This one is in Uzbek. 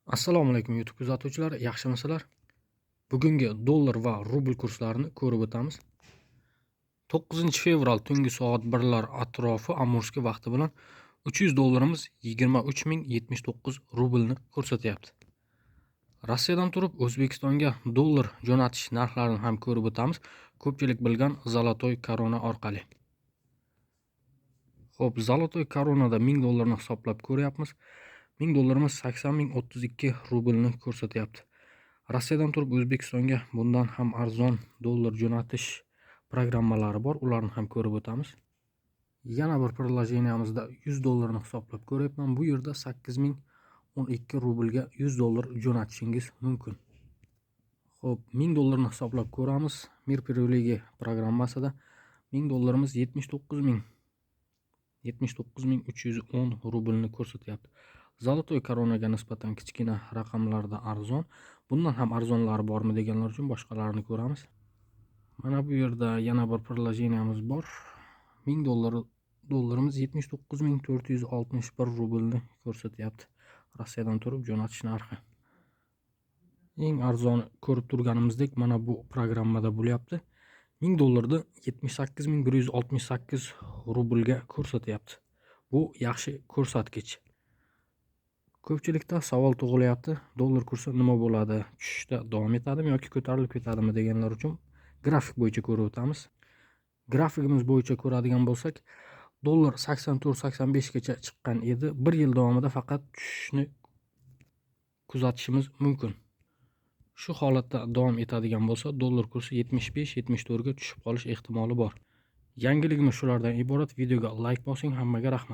Assalomu alaykum YouTube kuzatuvchilar, yaxshimisizlar? Bugungi dollar va rubl kurslarini ko'rib o'tamiz. 9-fevral tungi soat 1lar atrofi Amurskiy vaqti bilan 300 dollarimiz 23.079 rublni ko'rsatyapti. Rossiyadan turib O'zbekistonga dollar jo'natish narxlarini ham ko'rib o'tamiz. Ko'pchilik bilgan Zolotoy Korona orqali. Xo'p, Zolotoy Koronada 1000 dollarni hisoblab ko'ryapmiz. 1000 dollarimiz 80.032 rublni ko'rsatyapti. Rossiyadan turib O'zbekistonga bundan ham arzon dollar jo'natish programmalari bor, ularni ham ko'rib o'tamiz. Yana bir prilojeniyamizda 100 dollarni hisoblab ko'ryapman. Bu yerda 8012 rublga 100 dollar jo'natishingiz mumkin. Xo'p, 1000 dollarni hisoblab ko'ramiz. Mir privilegiya programmasida 1000 dollarimiz 79.310 rublni ko'rsatyapti. Zolotoy Koronaga nisbatan kichkina raqamlarda arzon. Bundan ham arzonlari bormi deganlar uchun boshqalarini ko'ramiz. Mana bu yerda yana bir prilojeniyamiz bor. 1000 dollarimiz 79.461 rublni ko'rsatyapti. Rossiyadan turib jo'natish narxi. Eng arzon ko'rib turganimizdek mana bu programmada bo'lyapti. 1000 dollarda 78.168 rublga ko'rsatyapti. Bu yaxshi ko'rsatkich. Ko'pchilikda savol tug'ilyapti, dollar kursi nima bo'ladi, tushishda davom etadimi yoki ko'tarilib ketadimi deganlar uchun grafik bo'yicha ko'rib o'tamiz. Grafikimiz bo'yicha ko'radigan bo'lsak, dollar 84-85 gacha chiqqan edi. 1 yil davomida faqat tushishni kuzatishimiz mumkin. Shu holatda davom etadigan bo'lsa, dollar kursi 75-74 ga tushib qolish ehtimoli bor. Yangiligimiz shulardan iborat. Videoga like bosing, hammaga rahmat.